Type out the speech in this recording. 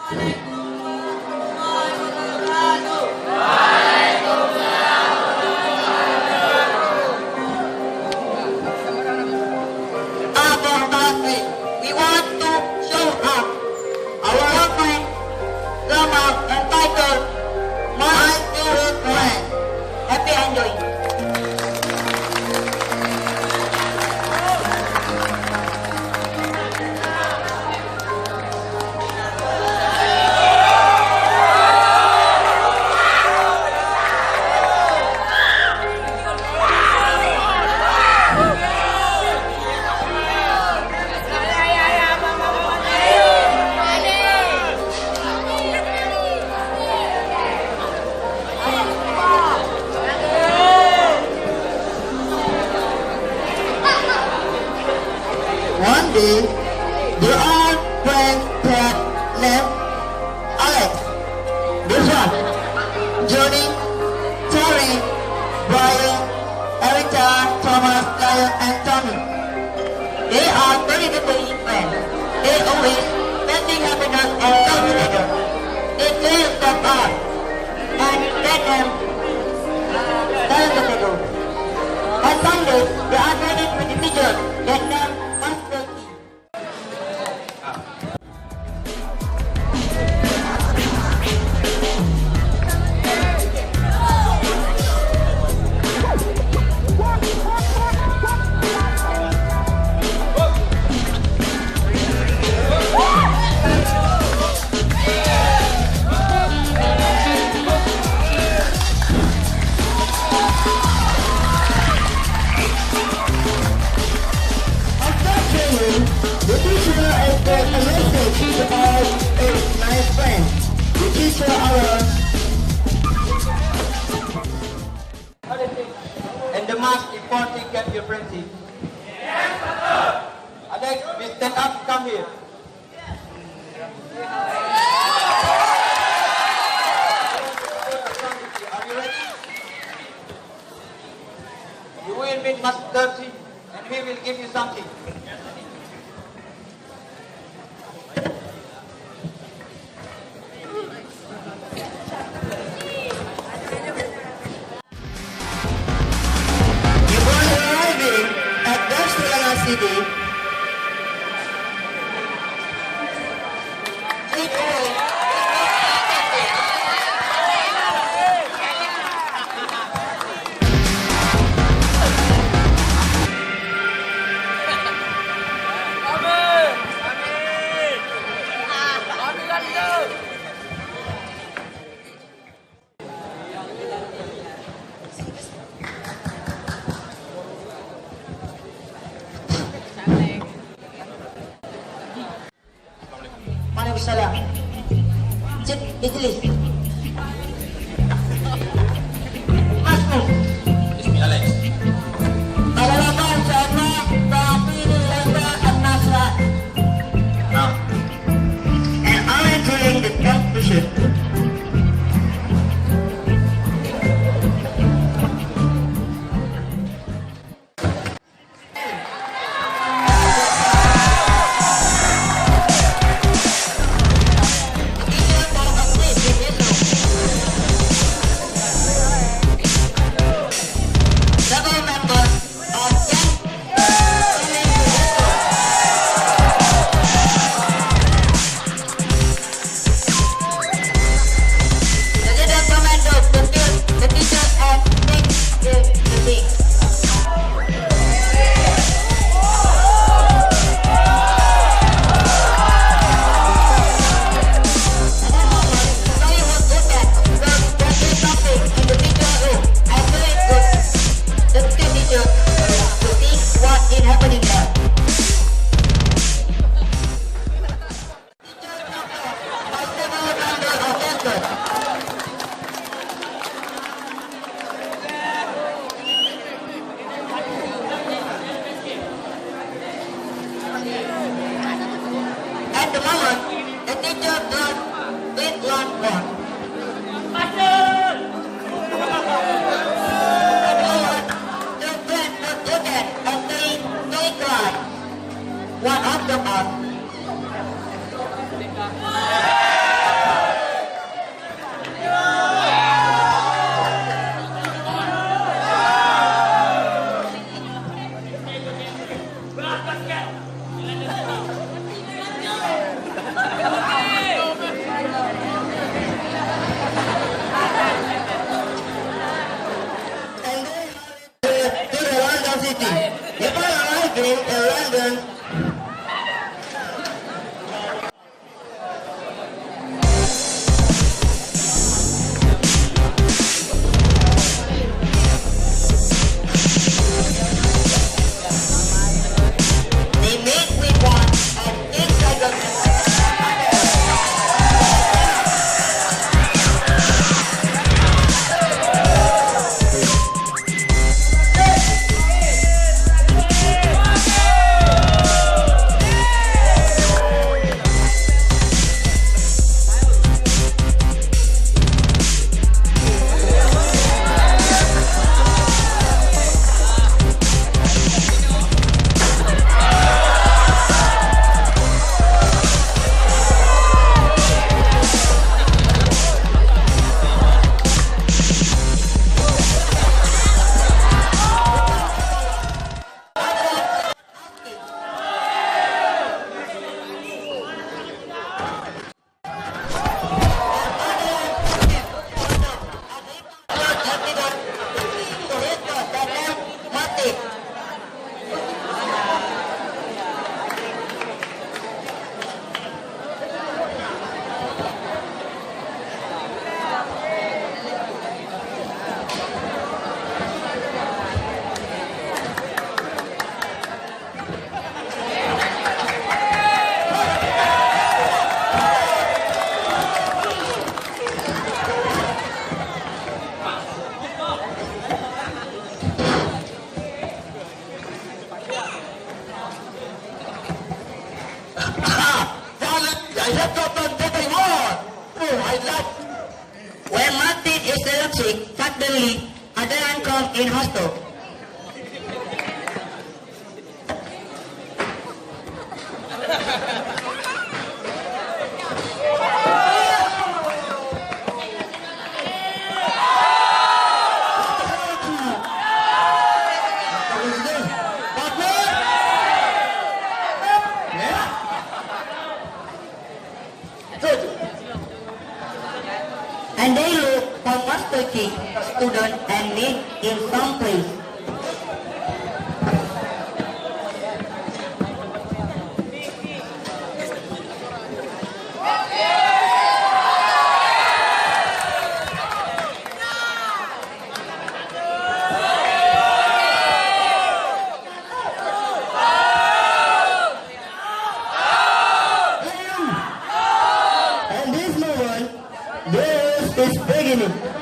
We want to show up our workman drama entitled My Favorite Friend. Happy enjoying. One day, their old friend Ted left Alex, Bishop, Johnny, Terry, Brian, Erica, Thomas, Lion, and Tommy. They are very good friends. They always spending happiness and time together. They clear them up and let them tell them to go. On Sunday, they are ready with the teacher. Let them and the most important get your friendship. Alex, we stand up, come here. Are you ready? You will meet Master Darcy and he will give you something. Waalaikumsalam. Cik, Idris. Masmu. Bismillah, Alex. Alaman sama tapi lenda an-nasra. Now, And I am doing the competition. At the moment, the teacher brought big long one. At the moment, the friend would look at and they cried. One of them Second 31. Oh, I like. When Martin is allergic, suddenly Adrian comes in hospital. And they look for Master Chief student and meet in some place. And this moment, this is beginning.